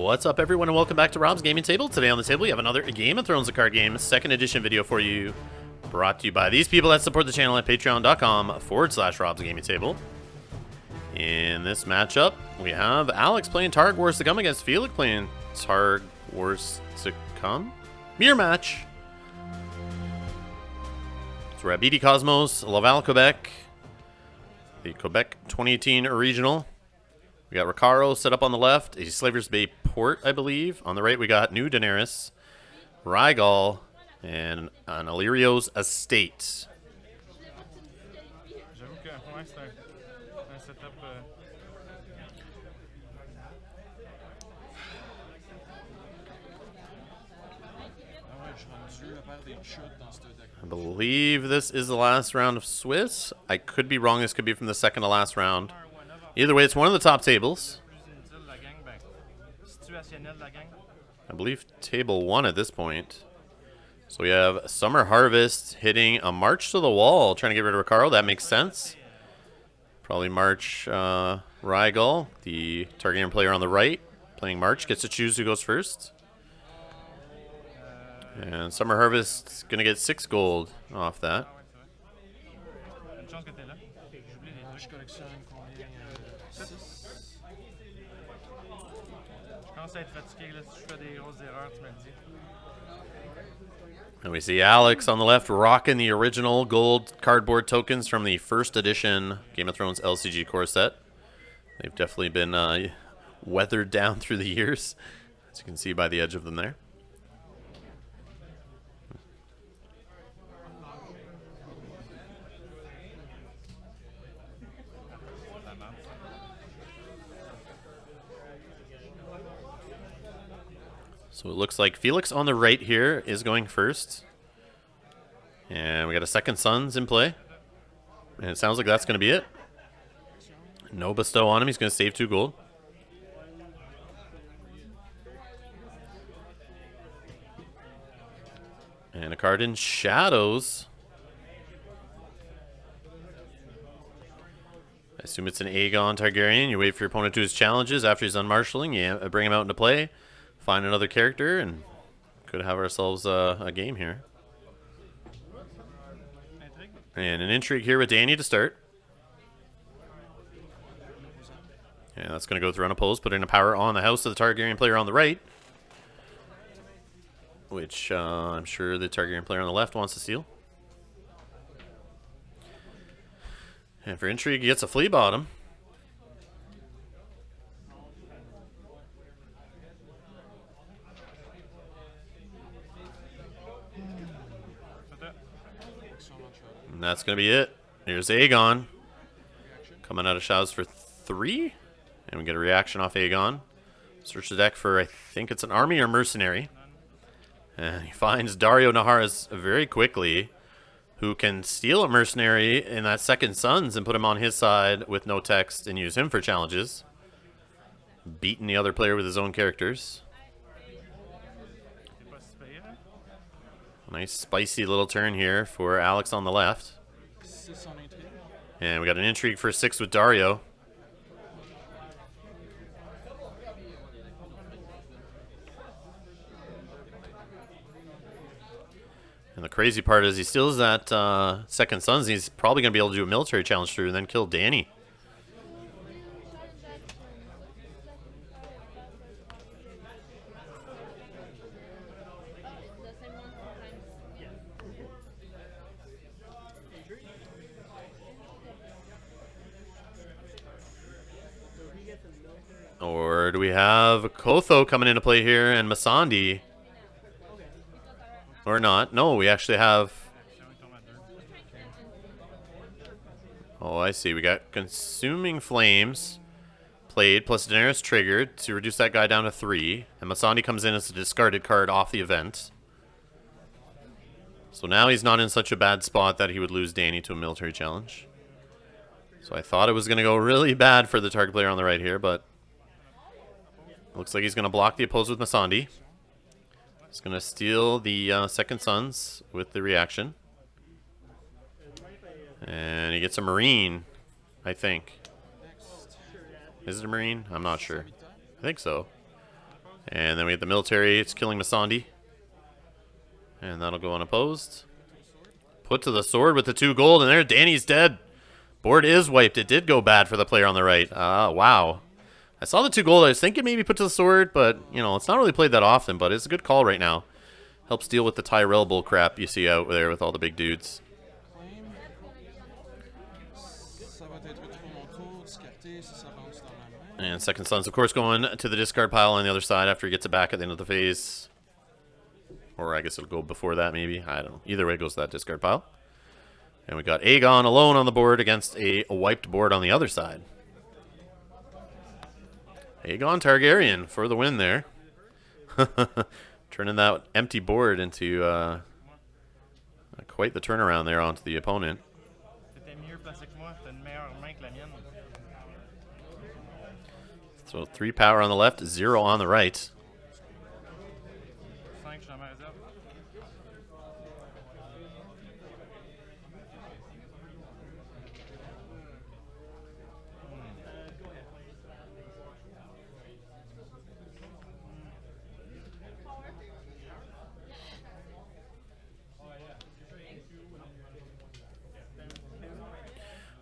What's up, everyone, and welcome back to Rob's Gaming Table. Today on the table, we have another Game of Thrones, a card game, second edition video for you, brought to you by these people that support the channel at patreon.com/Rob's Gaming Table. In this matchup, we have Alex playing Targ Wars to Come against Felix playing Targ Wars to Come. Mirror match. So we're at BD Cosmos, Laval, Quebec. The Quebec 2018 regional. We got Ricaro set up on the left, a Slavers Bay port, I believe. On the right, we got New Daenerys, Rhaegal, and an Illyrio's estate. J'avoue que ouais, c'est un setup. I believe this is the last round of Swiss. I could be wrong. This could be from the second to last round. Either way, it's one of the top tables. I believe table 1 at this point. So we have Summer Harvest hitting a March to the Wall, trying to get rid of Ricaro. That makes sense. Probably March Rhaegal, the Targaryen player on the right, playing March, gets to choose who goes first. And Summer Harvest going to get 6 gold off that. And we see Alex on the left rocking the original gold cardboard tokens from the first edition Game of Thrones LCG core set. They've definitely been weathered down through the years, as you can see by the edge of them there. So it looks like Felix on the right here is going first. And we got a second Sons in play. And it sounds like that's going to be it. No bestow on him. He's going to save 2 gold. And a card in Shadows. I assume it's an Aegon Targaryen. You wait for your opponent to do his challenges. After he's done marshalling, you bring him out into play. Find another character, and could have ourselves a game here. And an intrigue here with Dany to start. And that's going to go through unopposed, putting a power on the house of the Targaryen player on the right. Which I'm sure the Targaryen player on the left wants to steal. And for intrigue, he gets a flea bottom. And that's going to be it. Here's Aegon coming out of Shadows for 3. And we get a reaction off Aegon. Search the deck for, I think it's an army or mercenary. And he finds Daario Naharis very quickly, who can steal a mercenary in that second Sons and put him on his side with no text and use him for challenges. Beating the other player with his own characters. Nice spicy little turn here for Alex on the left. And we got an intrigue for 6 with Daario. And the crazy part is he steals that second Sons. He's probably going to be able to do a military challenge through and then kill Dany. Or do we have Kotho coming into play here and Missandei? Or not. No, we actually have... Oh, I see. We got Consuming Flames played plus Daenerys triggered to reduce that guy down to 3. And Missandei comes in as a discarded card off the event. So now he's not in such a bad spot that he would lose Dany to a military challenge. So I thought it was going to go really bad for the Targ player on the right here, but... Looks like he's going to block the oppose with Missandei. He's going to steal the second Sons with the reaction. And he gets a Marine, I think. Is it a Marine? I'm not sure. I think so. And then we get the military. It's killing Masandi. And that'll go unopposed. Put to the sword with the 2 gold, and there, Danny's dead. Board is wiped. It did go bad for the player on the right. Wow. I saw the 2 gold. I was thinking maybe put to the sword, but, you know, it's not really played that often, but it's a good call right now. Helps deal with the Tyrell bull crap you see out there with all the big dudes. And Second Son's, of course, going to the discard pile on the other side after he gets it back at the end of the phase. Or I guess it'll go before that, maybe. I don't know. Either way, it goes to that discard pile. And we got Aegon alone on the board against a wiped board on the other side. Aegon Targaryen for the win there. Turning that empty board into quite the turnaround there onto the opponent. So 3 power on the left, 0 on the right.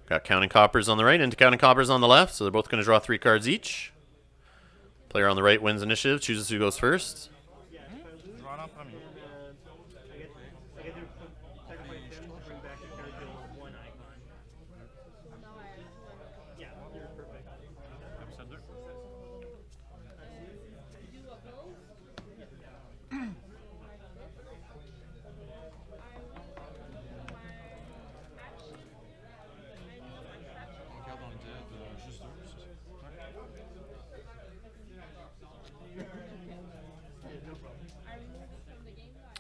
Got counting coppers on the right into counting coppers on the left, so they're both going to draw 3 cards each. Player on the right wins initiative, chooses who goes first.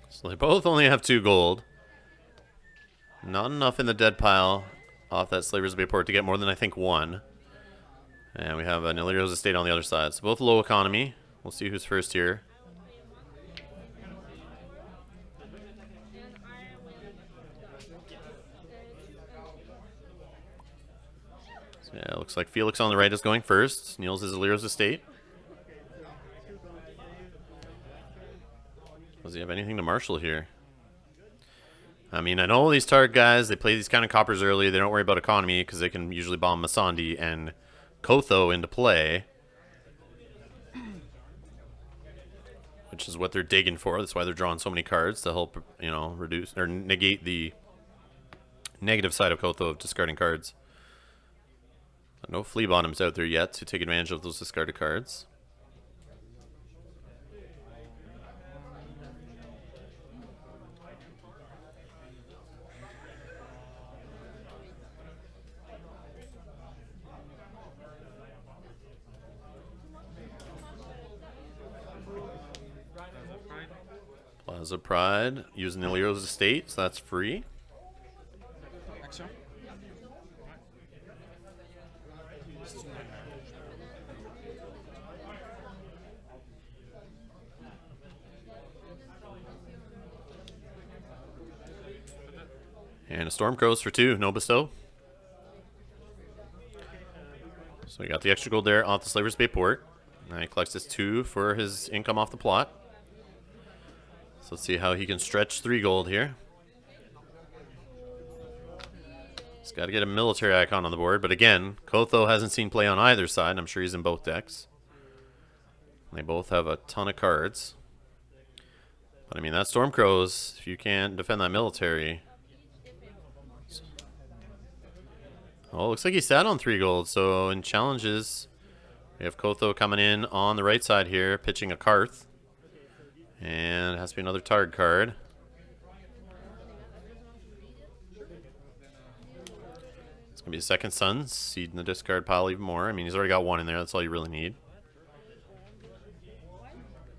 So they both only have 2 gold. Not enough in the dead pile off that Slaver's Bay port to get more than, I think, 1. And we have an Illyrio's Estate on the other side. So both low economy. We'll see who's first here. So yeah, it looks like Felix on the right is going first. Niels is Illyrio's Estate. Does he have anything to marshal here? I mean, I know these Targ guys, they play these kind of coppers early. They don't worry about economy because they can usually bomb Masandi and Kotho into play. Which is what they're digging for. That's why they're drawing so many cards to help, you know, reduce or negate the negative side of Kotho of discarding cards. No flea bottoms out there yet to take advantage of those discarded cards. Plaza Pride using Illyrio's Estate, so that's free. And a Stormcrows for 2, no bestow. So we got the extra gold there off the Slaver's Bay port. Now he collects his 2 for his income off the plot. So let's see how he can stretch 3 gold here. He's got to get a military icon on the board, but again, Kotho hasn't seen play on either side, and I'm sure he's in both decks. They both have a ton of cards. But I mean, that Stormcrows, if you can't defend that military... Oh, looks like he sat on 3 gold, so in challenges, we have Kotho coming in on the right side here, pitching a Karth. And it has to be another Targ card. It's going to be the Second Son, seeding the discard pile even more. I mean, he's already got 1 in there. That's all you really need.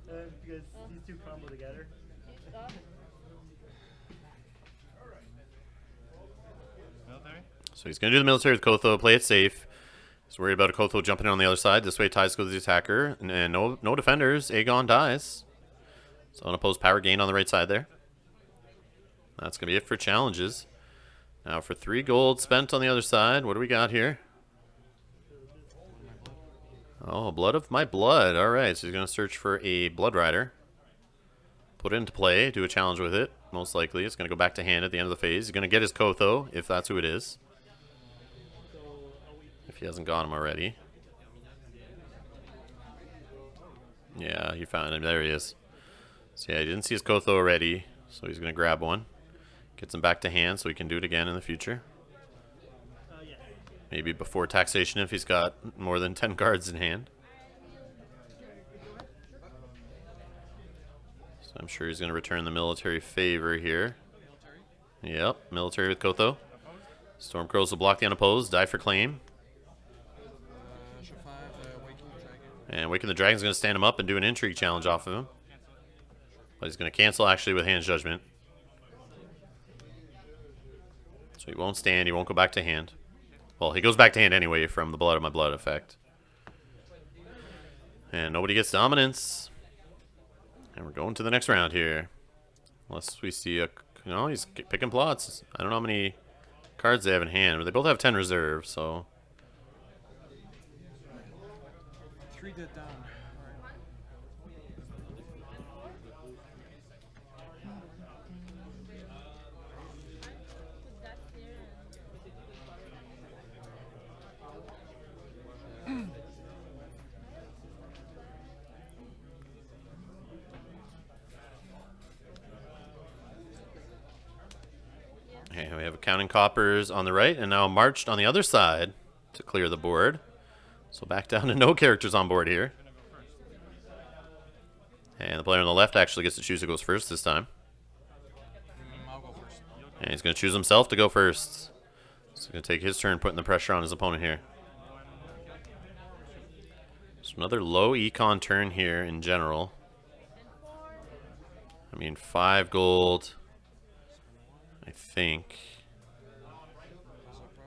Because these 2 combo together. So he's going to do the military with Kotho, play it safe. He's worried about a Kotho jumping in on the other side. This way ties goes to the attacker. And no defenders. Aegon dies. So unopposed power gain on the right side there. That's going to be it for challenges. Now for 3 gold spent on the other side, what do we got here? Oh, blood of my blood. All right, so he's going to search for a Blood Rider. Put it into play, do a challenge with it. Most likely, it's going to go back to hand at the end of the phase. He's going to get his Kotho, if that's who it is. If he hasn't got him already. Yeah, he found him. There he is. So yeah, he didn't see his Kotho already, so he's going to grab one. Gets him back to hand so he can do it again in the future. Maybe before taxation if he's got more than 10 cards in hand. So I'm sure he's going to return the military favor here. Yep, military with Kotho. Stormcrows will block the unopposed, die for claim. And Waking the Dragon's going to stand him up and do an intrigue challenge off of him. But he's going to cancel actually with Hand's Judgment. So he won't stand, he won't go back to hand. Well, he goes back to hand anyway from the Blood of My Blood effect. And nobody gets dominance. And we're going to the next round here. Unless we see a... No, he's picking plots. I don't know how many cards they have in hand, but they both have 10 reserve, so... 3 dead down. Okay, we have Counting Coppers on the right, and now marched on the other side to clear the board. So back down to no characters on board here. And the player on the left actually gets to choose who goes first this time. I'll go first. And he's going to choose himself to go first. So he's going to take his turn putting the pressure on his opponent here. So another low econ turn here in general. I mean, 5 gold, I think.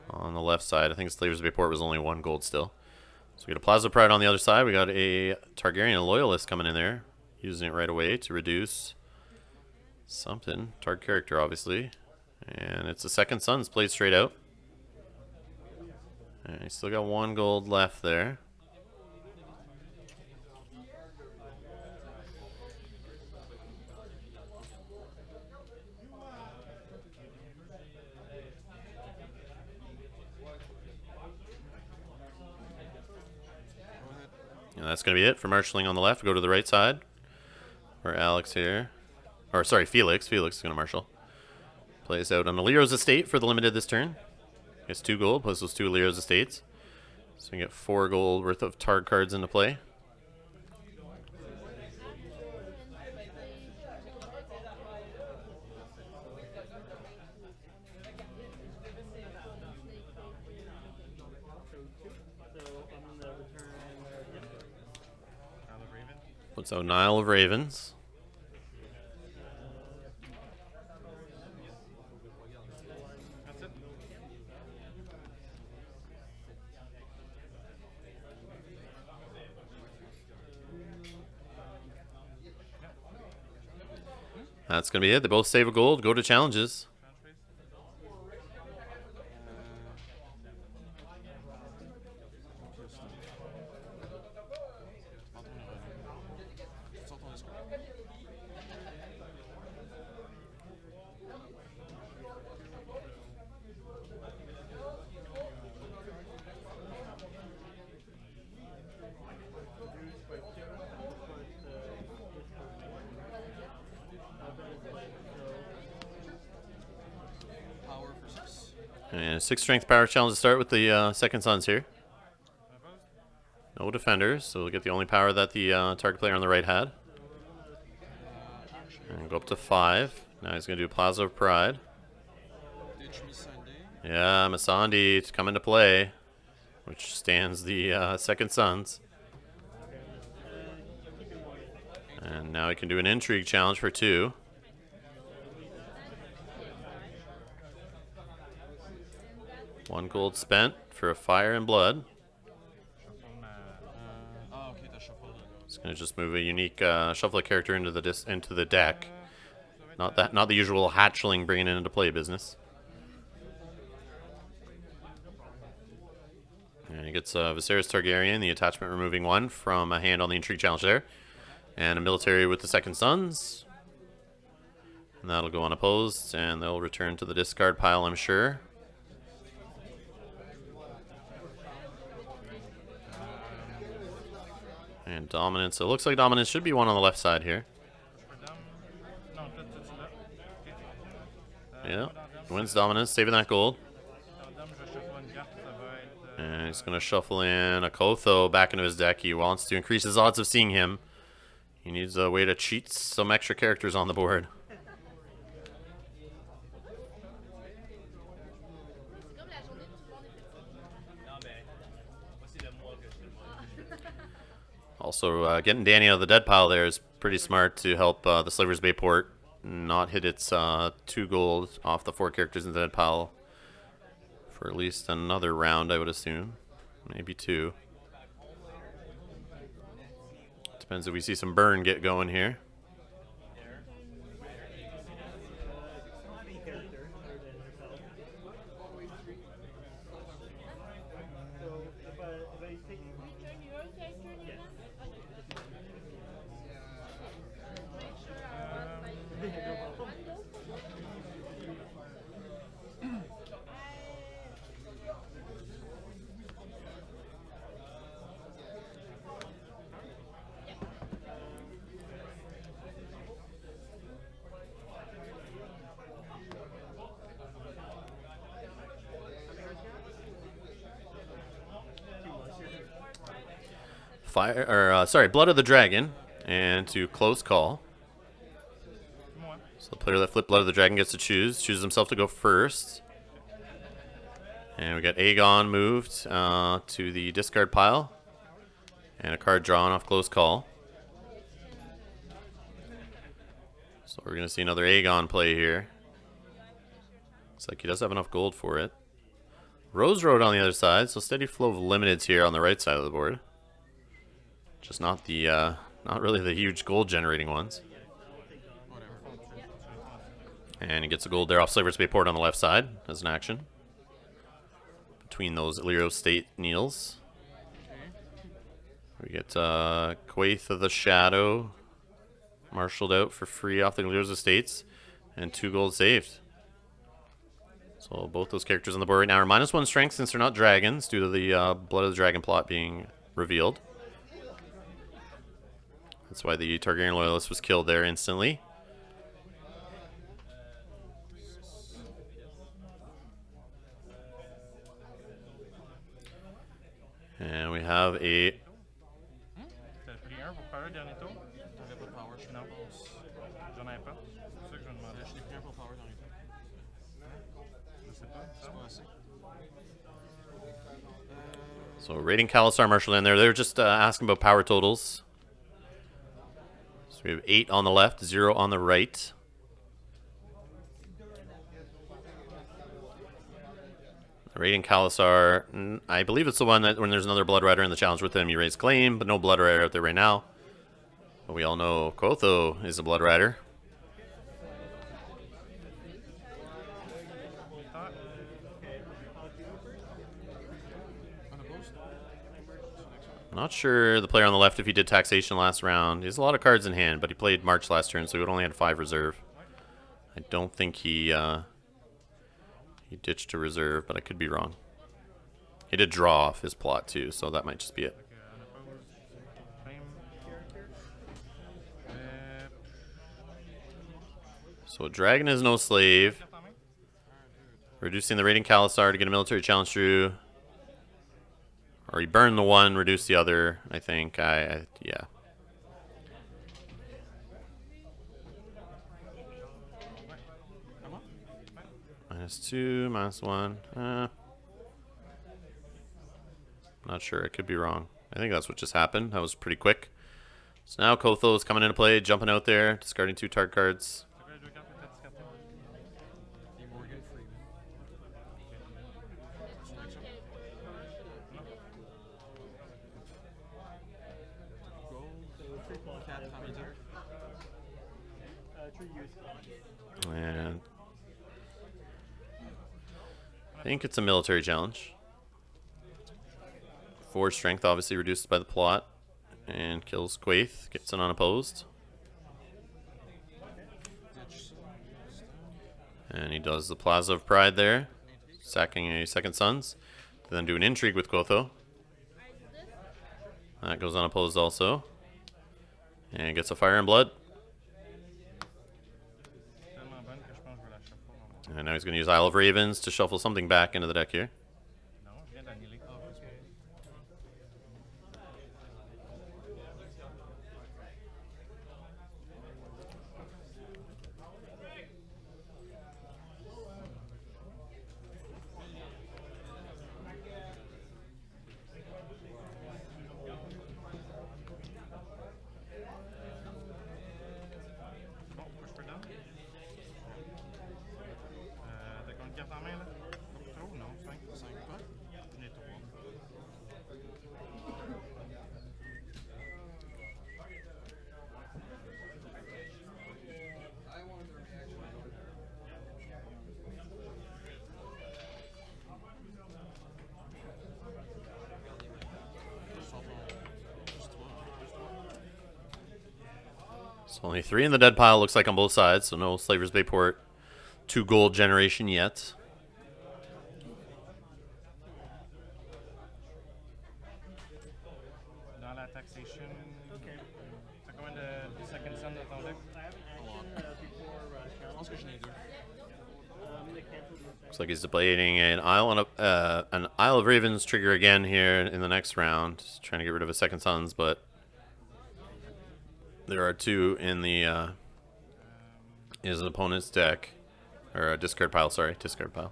On the left side, I think Slavers Bay Port was only 1 gold still. So we got a Plaza Pride on the other side. We got a Targaryen Loyalist coming in there. Using it right away to reduce something. Targ character, obviously. And it's the Second Sons played straight out. And he's still got 1 gold left there. And that's going to be it for marshalling on the left. Go to the right side. For Alex here. Or, sorry, Felix. Felix is going to marshal. Plays out on Aliro's estate for the limited this turn. Gets 2 gold plus those 2 Aliro's estates. So we get 4 gold worth of Targ cards into play. Puts out Nile of Ravens. That's it. That's going to be it. They both save a gold. Go to challenges. And 6 strength power challenge to start with the Second Sons here. No defenders, so we'll get the only power that the target player on the right had. And go up to 5. Now he's going to do Plaza of Pride. Yeah, Masandi to come into play, which stands the Second Sons. And now he can do an intrigue challenge for 2. One gold spent for a Fire and Blood. It's going to just move a unique shuffle a character into the deck. Not the usual hatchling bringing it into play business. And he gets Viserys Targaryen, the attachment removing 1 from a hand on the intrigue challenge there. And a military with the Second Sons. And that'll go unopposed, and they'll return to the discard pile, I'm sure. And dominance. It looks like dominance should be 1 on the left side here. Yeah, wins dominance, saving that gold. And he's going to shuffle in a Kotho back into his deck. He wants to increase his odds of seeing him. He needs a way to cheat some extra characters on the board. Also, getting Danny out of the dead pile there is pretty smart to help the Slaver's Bay port not hit its 2 gold off the 4 characters in the dead pile for at least another round, I would assume. Maybe 2. Depends if we see some burn get going here. Blood of the Dragon, and to close call. So the player that flipped Blood of the Dragon gets to chooses himself to go first. And we got Aegon moved to the discard pile, and a card drawn off close call. So we're going to see another Aegon play here. Looks like he does have enough gold for it. Rose Road on the other side, so steady flow of limiteds here on the right side of the board. Just not the, not really the huge gold generating ones. And he gets a gold there off Slaver's Bay port on the left side as an action. Between those Illyrio State Needles. We get Quaith of the Shadow marshaled out for free off the Illyrio's Estates. And 2 gold saved. So both those characters on the board right now are -1 strength since they're not dragons due to the Blood of the Dragon plot being revealed. That's why the Targaryen loyalist was killed there instantly. And we have a... So rating Khalasar Marshall in there. They were just asking about power totals. So we have 8 on the left, 0 on the right. Raiding Khalasar, I believe it's the one that when there's another Blood Rider in the challenge with him, you raise claim, but no Blood Rider out there right now. But we all know Kotho is a Blood Rider. Not sure the player on the left if he did taxation last round. He has a lot of cards in hand, but he played March last turn, so he only had 5 reserve. I don't think he ditched a reserve, but I could be wrong. He did draw off his plot too, so that might just be it. So a dragon is no slave. Reducing the rating Khalasar to get a military challenge through. Or he burned the one, reduced the other, I think. Yeah. -2, -1. Not sure. I could be wrong. I think that's what just happened. That was pretty quick. So now Kotho is coming into play, jumping out there, discarding 2 Targ cards. And I think it's a military challenge. 4 strength, obviously reduced by the plot. And kills Quaith, gets it unopposed. Ditch. And he does the Plaza of Pride there, sacking a Second Sons. Then do an Intrigue with Clotho. That goes unopposed also. And gets a Fire and Blood. Tellement bonne que je pense que je vais la shuffle. And now he's going to use Isle of Ravens to shuffle something back into the deck here. Non, je viens d'annuler. Bon, push for down. T'as combien de cartes en main là? Trop? Non, 5. 5 pas. J'en ai 3. So only 3 in the dead pile, looks like on both sides. So no Slaver's Bayport 2 gold generation yet. Dans la taxation. Okay. T'as combien de second son dans ton deck? I have an action before Je pense que j'en ai 2. I'm gonna cancel the second. Looks like he's debating an Isle of Ravens trigger again here in the next round. Just trying to get rid of his Second Sons, but there are 2 in the his opponent's deck. Or a discard pile, sorry. Discard pile.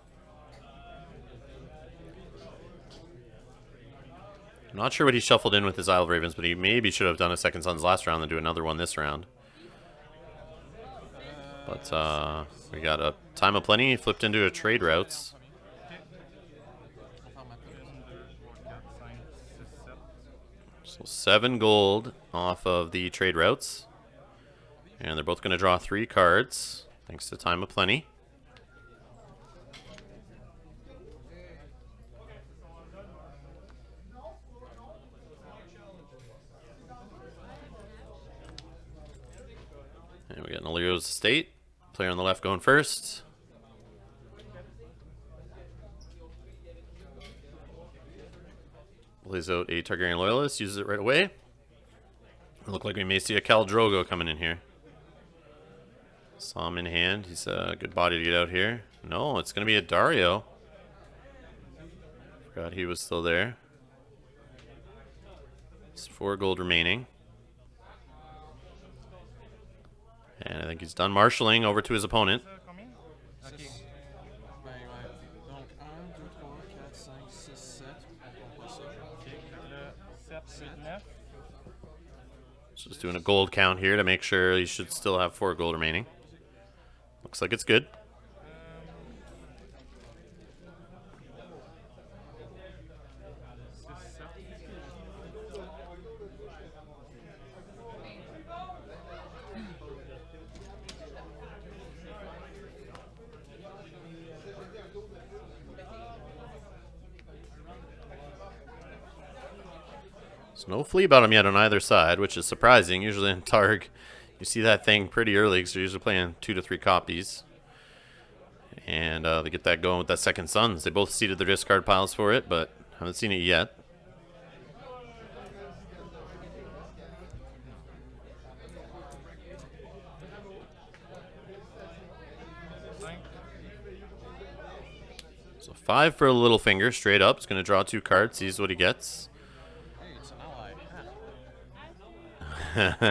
I'm not sure what he shuffled in with his Isle of Ravens, but he maybe should have done a Second Sons last round and do another one this round. But we got a Time of Plenty flipped into a Trade Routes. On va faire ma pile. 1, 2, 3, 4, 5, 6, 7. So 7 gold off of the Trade Routes. And they're both going to draw 3 cards, thanks to Time of Plenty. And we got Nalirio's Estate. Player on the left going first. Plays out a Targaryen Loyalist, uses it right away. Look like we may see a Khal Drogo coming in here. Saw him in hand. He's a good body to get out here. No, it's going to be a Dario. Forgot he was still there. It's 4 gold remaining. And I think he's done marshalling over to his opponent. Combien? Ok. Ben ouais. Donc 1, 2, 3, 4, 5, 6, 7. On pas ça. Ok. Fait que là, 7, 8, 9. Just doing a gold count here to make sure he should still have 4 gold remaining. Looks like it's good. So no flea bottom yet on either side, which is surprising. Usually in Targ, you see that thing pretty early because they're usually playing 2 to 3 copies. And they get that going with that Second Sons. They both seeded their discard piles for it, but haven't seen it yet. So 5 for a little finger, straight up. He's going to draw 2 cards, sees what he gets. Hey, it's an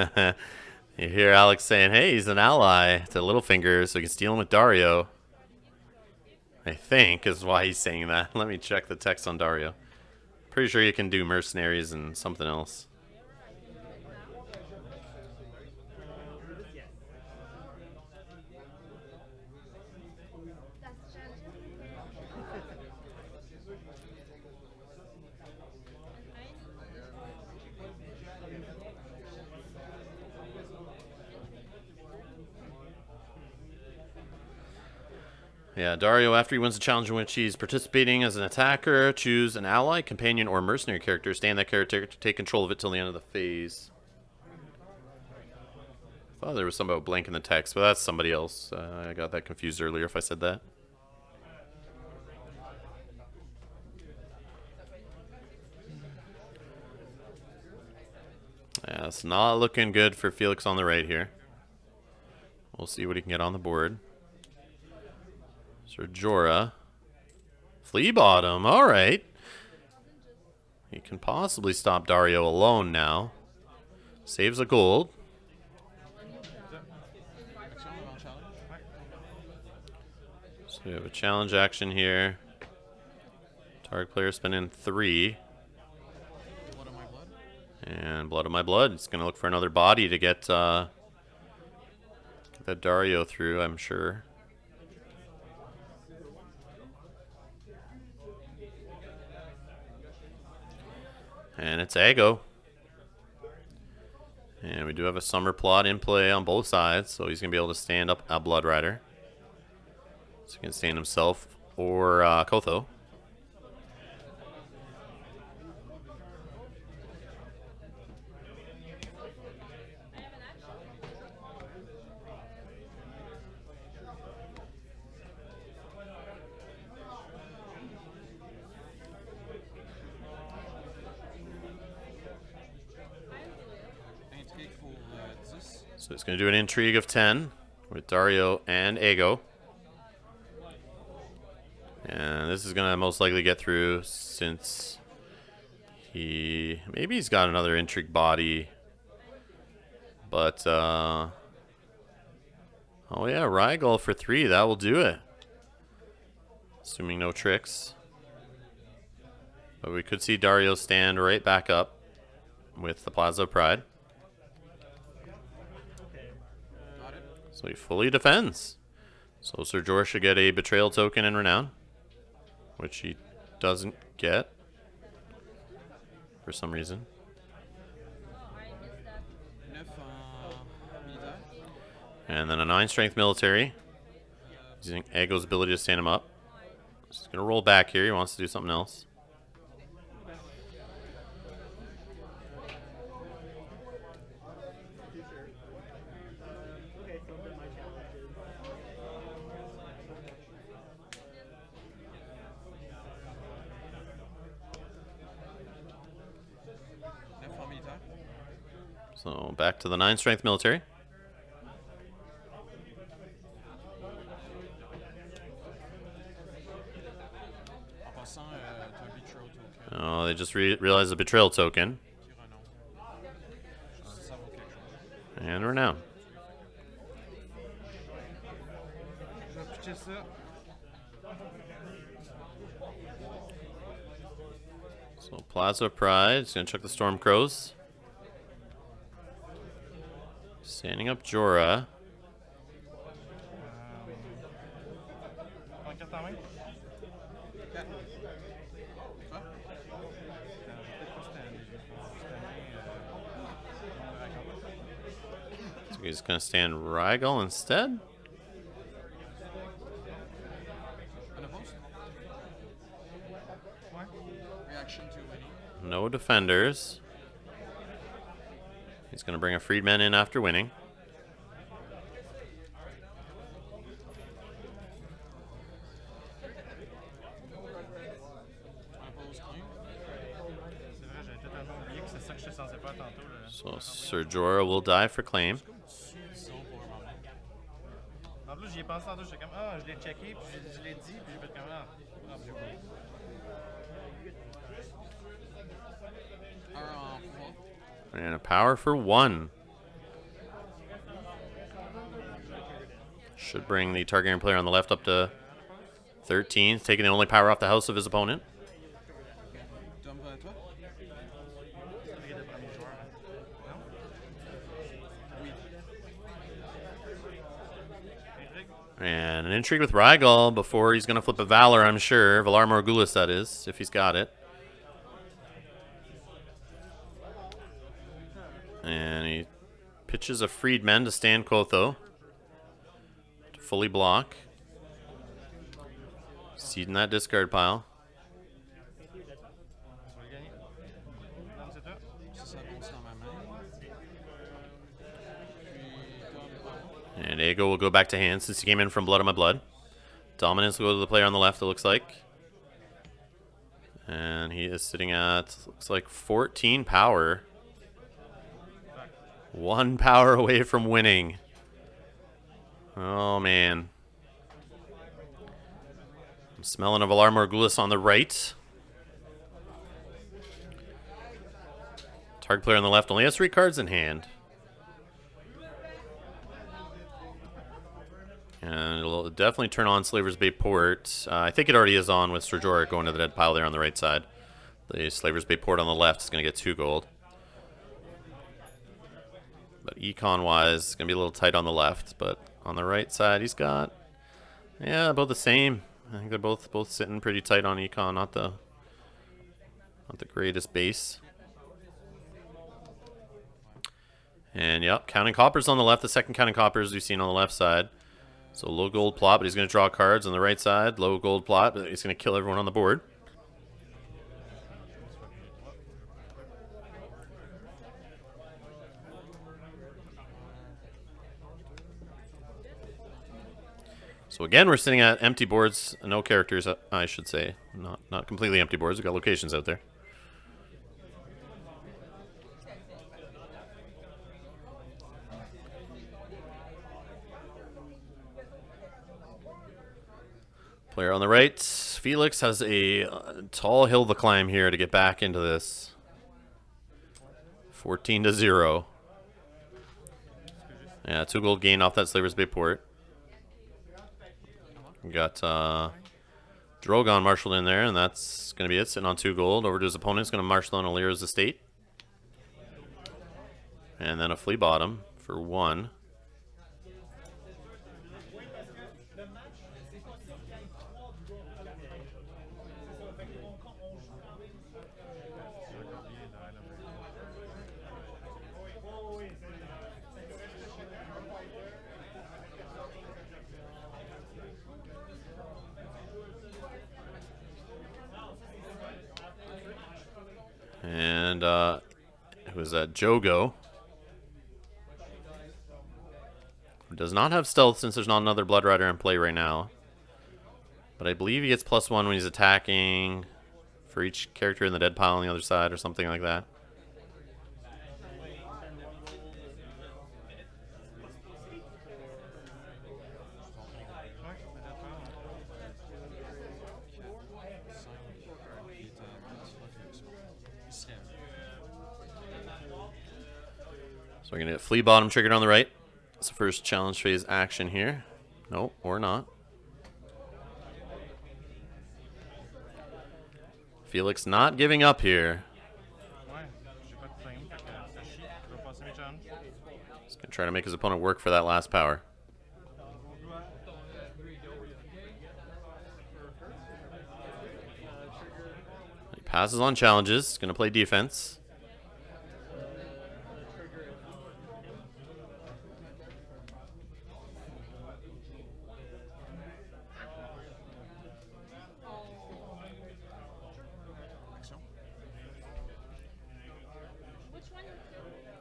ally. You hear Alex saying, hey, he's an ally to Littlefinger, so he can steal him with Dario. I think is why he's saying that. Let me check the text on Dario. Pretty sure you can do mercenaries and something else. Yeah, Dario, after he wins a challenge in which he's participating as an attacker, choose an ally, companion, or mercenary character. Stay in that character to take control of it till the end of the phase. I thought there was something about blank in the text, but that's somebody else. I got that confused earlier if I said that. Yeah, it's not looking good for Felix on the right here. We'll see what he can get on the board. Sir Jorah. Flea Bottom, alright. He can possibly stop Dario alone now. Saves a gold. Action avant challenge. So we have a challenge action here. Targ player spending 3. Blood of my blood. And Blood of My Blood. He's going to look for another body to get that Dario through, I'm sure. And it's Ago. And we do have a summer plot in play on both sides, so he's going to be able to stand up a Blood Rider. So he can stand himself or Kotho. Intrigue pour 10. So he's going to do an intrigue of 10 with Dario and Ago. And this is going to most likely get through since maybe he's got another intrigue body. But, oh yeah, Rygol for 3. That will do it. Assuming no tricks. But we could see Dario stand right back up with the Plaza of Pride. Got it. So he fully defends. So Sir Jorah should get a Betrayal token in Renown, which he doesn't get for some reason. 9 en militaire. And then a 9 strength military, using Ago's ability to stand him up. So he's going to roll back here. He wants to do something else. Okay, so then my challenge is En militaire. So back to the 9 strength military. En passant, t'as un betrayal token. Oh, they just realized the Betrayal token. Petit renom. Ça vaut quelque chose. And Renown. Je vais pitcher ça. So Plaza of Pride is going to check the Storm Crows. Standing up Jorah. Prends une carte en main. 4. Quoi? Peut-être pas stand. Je vais stanner. So he's going to stand Rygol instead. Unopposed? Ouais. Reaction to winning. No defenders. He's going to bring a Freedman in after winning. Unopposed 1. C'est vrai, j'avais totalement oublié que c'est ça que j'étais censé faire tantôt. Là. So Sir Jorah will die for claim. Disons pour un moment. En plus, j'y ai pensé tantôt, j'étais comme, ah, je l'ai checké, puis je l'ai dit, puis j'ai fait comme, ah, j'ai oublié. 1 en pouvoir. And a power for 1. Should bring the Targaryen player on the left up to 13, taking the only power off the house of his opponent. D'ombre à toi? C'est lui qui était le premier joueur. Non? Oui. Intrigue? And an intrigue with Rygol before he's going to flip a Valor, I'm sure. Valar Morghulis, that is, if he's got it. And he pitches a Freedman to stand Kotho. To fully block. Seed in that discard pile. Tu vas le gagner. Non, c'est toi. Ça, ça monte dans ma main. Puis, And Aego will go back to hand since he came in from Blood on My Blood. Dominance will go to the player on the left, it looks like. And he is sitting at, looks like 14 power. 1 power away from winning. Oh, man. I'm smelling a Valar Morghulis on the right. Targ player on the left only has 3 cards in hand. And it'll definitely turn on Slaver's Bay Port. I think it already is on with Ser Jorah going to the dead pile there on the right side. The Slaver's Bay Port on the left is going to get 2 gold. But econ-wise, it's going to be a little tight on the left. But on the right side, he's got, yeah, about the same. I think they're both sitting pretty tight on econ, not the greatest base. And yep, counting coppers on the left. The second counting coppers we've seen on the left side. So low gold plot, but he's going to draw cards on the right side. Low gold plot, but he's going to kill everyone on the board. So again, we're sitting at empty boards, no characters, I should say. Not completely empty boards. We've got locations out there. Player on the right, Felix has a tall hill to climb here to get back into this. 14-0. Yeah, 2 gold gain off that Slaver's Bay Port. We got Drogon marshaled in there, and that's going to be it. Sitting on 2 gold. Over to his opponent. He's going to marshal on Alira's estate. And then a flea bottom for 1. And it was Jogo. Who does not have stealth since there's not another Blood Rider in play right now. But I believe he gets +1 when he's attacking for each character in the dead pile on the other side or something like that. So we're going to get Flea Bottom triggered on the right. That's the first challenge phase action here. Nope, or not. Felix not giving up here. He's going to try to make his opponent work for that last power. He passes on challenges. He's going to play defense.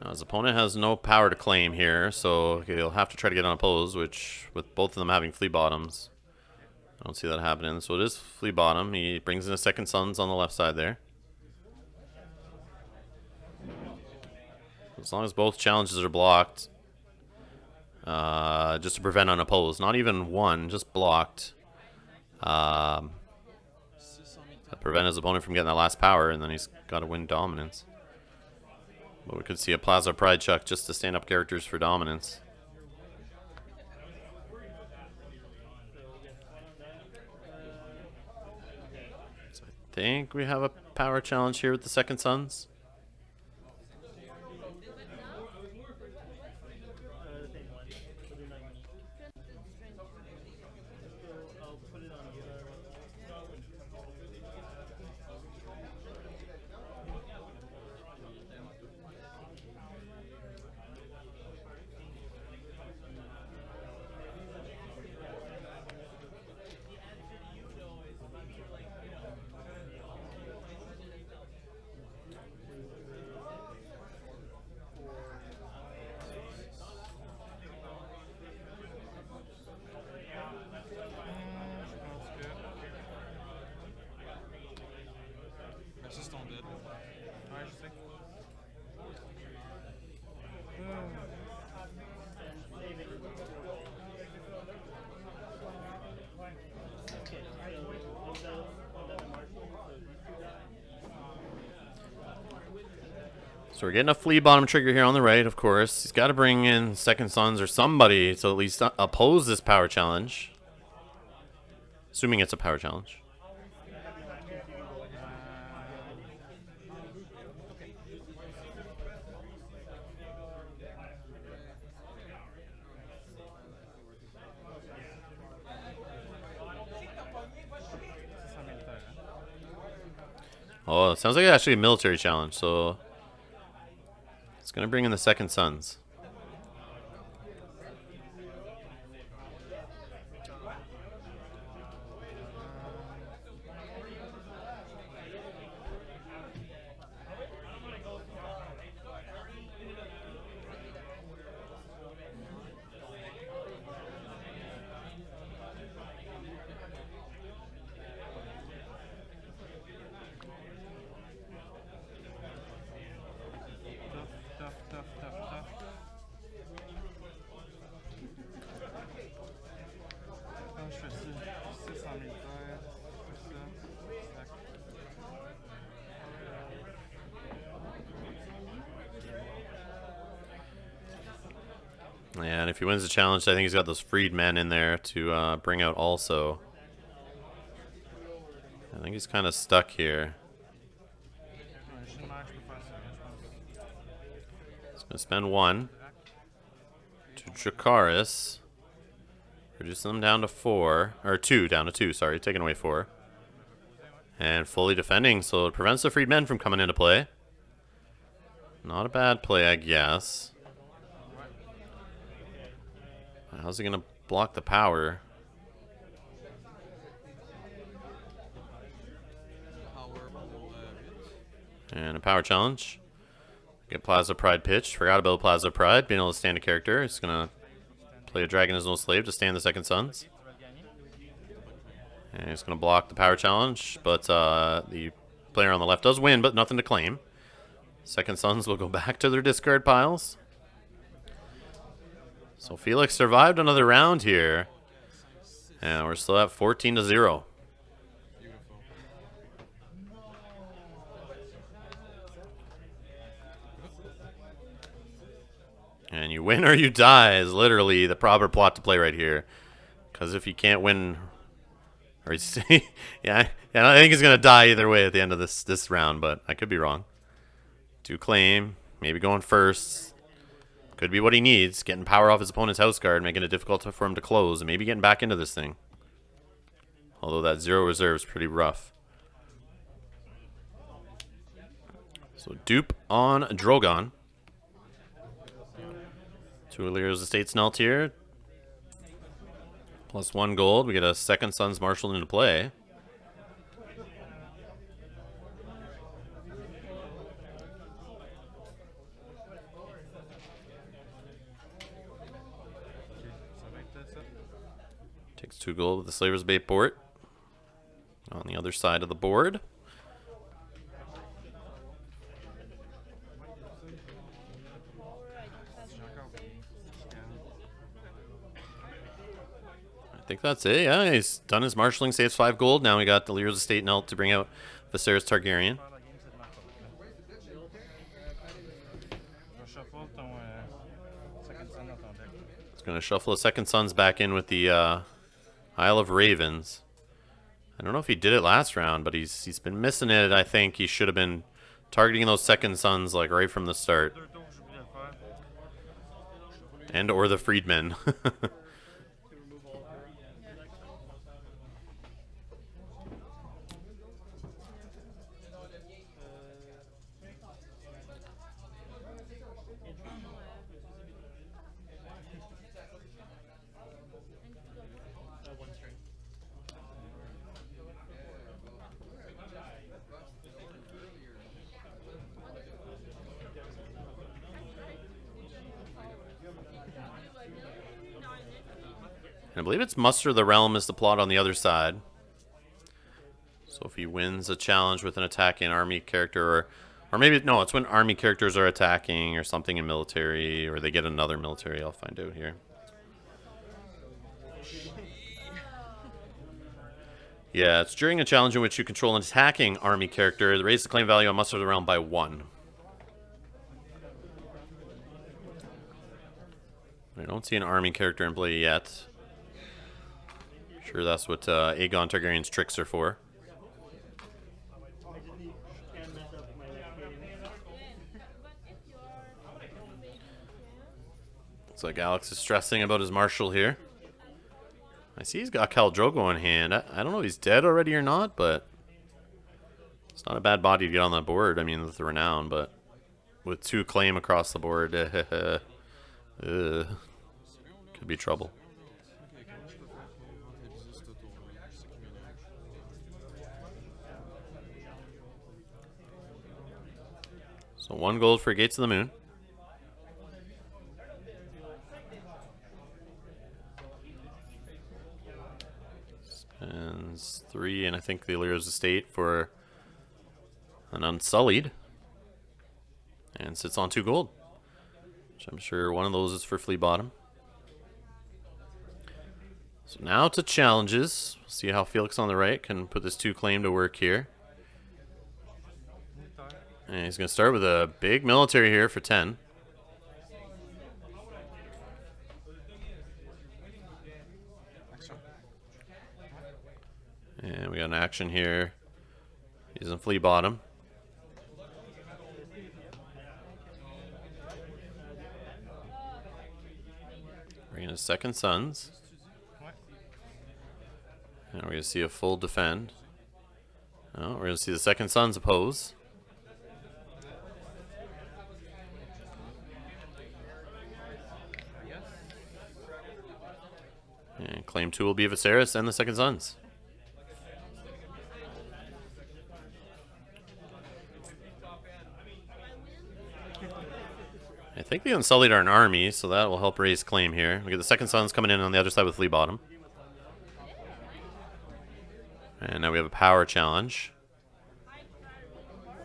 Now his opponent has no power to claim here, so he'll have to try to get unopposed, which, with both of them having flea bottoms, I don't see that happening. So it is flea bottom. He brings in a second Suns on the left side there. As long as both challenges are blocked, just to prevent unopposed. Not even one, just blocked. To prevent his opponent from getting that last power, and then he's got to win dominance. But we could see a Plaza Pride Chuck just to stand up characters for dominance. So I think we have a power challenge here with the second Suns. So we're getting a flea bottom trigger here on the right, of course. He's got to bring in Second Sons or somebody to at least oppose this power challenge. Assuming it's a power challenge. Oh, it sounds like actually a military challenge, so it's going to bring in the Second Sons. Tough. Quand je fais ça, 600 militaires, c'est ça. Yeah, and if he wins the challenge, I think he's got those freedmen in there to bring out also. I think he's kind of stuck here. He's going to spend 1 to Dracarys. Reducing them down to 4. Or 2, down to 2, sorry. Taking away 4. And fully defending, so it prevents the freedmen from coming into play. Not a bad play, I guess. How's he going to block the power? And a power challenge. Get Plaza Pride pitched. Forgot about Plaza Pride. Being able to stand a character. He's going to play a Dragon as no slave to stand the Second Sons. And he's going to block the power challenge. But the player on the left does win, but nothing to claim. Second Sons will go back to their discard piles. So Felix survived another round here. And we're still at 14-0. And you win or you die is literally the proper plot to play right here. Because if you can't win, or yeah, I think he's gonna die either way at the end of this round, but I could be wrong. To claim, maybe going first, could be what he needs. Getting power off his opponent's house guard, making it difficult for him to close, and maybe getting back into this thing. Although that 0 reserve is pretty rough. So dupe on Drogon. 2 Illyria's Estates Nelt here. Plus 1 gold. We get a Second Sons marshaled into play. Takes 2 gold with the Slaver's Bay port. On the other side of the board. I think that's it. Yeah, he's done his marshalling, saves 5 gold. Now we got the Illyria's Estate Nelt to bring out Viserys Targaryen. It's going to shuffle the Second Sons back in with the Isle of Ravens. I don't know if he did it last round, but he's been missing it. I think he should have been targeting those Second Sons like right from the start. And or the freedmen. I believe it's Muster the Realm is the plot on the other side. So if he wins a challenge with an attacking army character, or maybe, no, it's when army characters are attacking or something in military, or they get another military, I'll find out here. Yeah, it's during a challenge in which you control an attacking army character. Raise the claim value on Muster the Realm by 1. I don't see an army character in play yet. Sure, that's what Aegon Targaryen's tricks are for. Can't mess up my next game. Looks like Alex is stressing about his marshal here. I see he's got Khal Drogo in hand. I don't know if he's dead already or not, but it's not a bad body to get on that board. I mean, with the renown, but with 2 claim across the board, could be trouble. Ok, comment je peux faire pour rentabiliser ce tour-là? C'est qui mélange. So 1 gold for Gates of the Moon. Spends 3, and I think the Illyria's estate for an Unsullied. And sits on 2 gold. Which I'm sure one of those is for Flea Bottom. So now to challenges. See how Felix on the right can put this 2 claim to work here. And he's going to start with a big military here for 10. And we got an action here. Using Flea Bottom. Bringing his Second Sons. And we're going to see a full defend. Oh, we're going to see the Second Sons oppose. And claim 2 will be Viserys and the Second Sons. I think the Unsullied are an army, so that will help raise claim here. We get the Second Sons coming in on the other side with Flea Bottom. And now we have a power challenge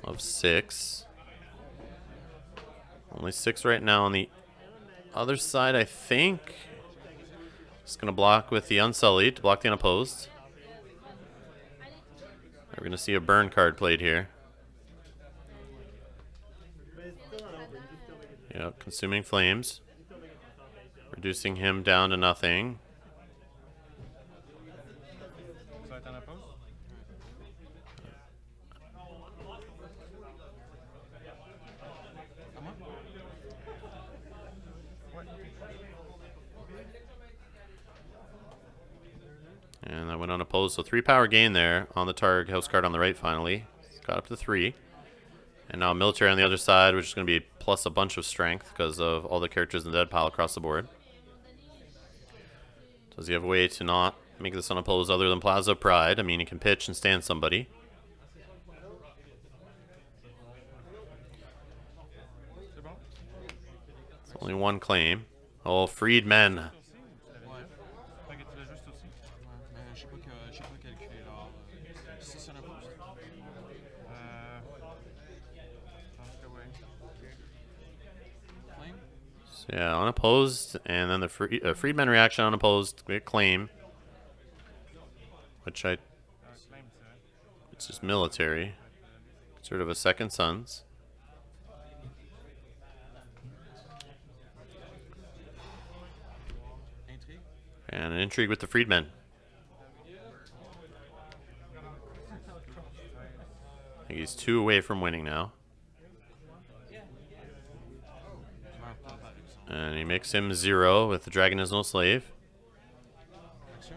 of 6. Only 6 right now on the other side, I think. Just going to block with the Unsullied to block the Unopposed. We're going to see a burn card played here. Yep, Consuming Flames. Reducing him down to nothing. Ça va être en oppose? À moi? And that went unopposed, so 3 power gain there on the Targ house card on the right finally. It's got up to 3. And now military on the other side, which is going to be plus a bunch of strength because of all the characters in the dead pile across the board. Does he have a way to not make this unopposed other than Plaza of Pride? I mean, he can pitch and stand somebody. C'est bon? It's only 1 claim. Oh, Freedmen. Ouais. Fait que tu l'as juste aussi? Ouais, mais je sais pas calculer l'or. Si c'est un oppose. Je pense que oui. Claim? So yeah, unopposed, and then the Freedmen reaction unopposed, we get claim. Which Claim, tu sais. it's just military. Sort of a Second Sons. Intrigue? And an intrigue with the Freedmen. I think he's 2 away from winning now. Je meurs pas par exemple. And he makes him 0 with the Dragon is no slave. Action?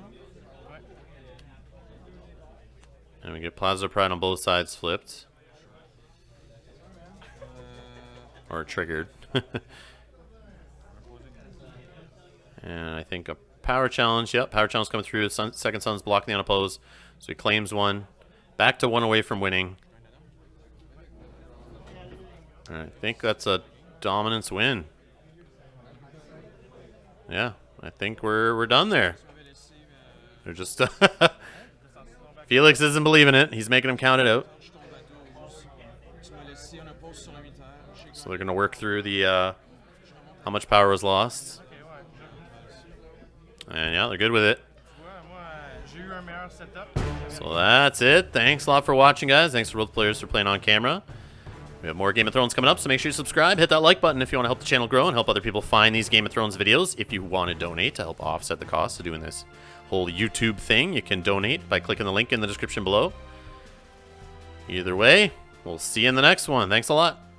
And we get Plaza of Pride on both sides flipped. Or triggered. And I think a power challenge. Yep, power challenge coming through. Second Son's blocking the unopposed. So he claims 1. Back to 1 away from winning. And I think that's a dominance win. Yeah, I think we're done there. They're just Felix isn't believing it. He's making him count it out. Je tombe à 12. Tu m'as laissé un oppose sur un 8 heures. So they're gonna work through the how much power was lost. And yeah, they're good with it. Tu vois, moi, j'ai eu un meilleur setup. So that's it. Thanks a lot for watching, guys. Thanks for both players for playing on camera. We have more Game of Thrones coming up, so make sure you subscribe. Hit that like button if you want to help the channel grow and help other people find these Game of Thrones videos. If you want to donate to help offset the cost of doing this whole YouTube thing, you can donate by clicking the link in the description below. Either way, we'll see you in the next one. Thanks a lot.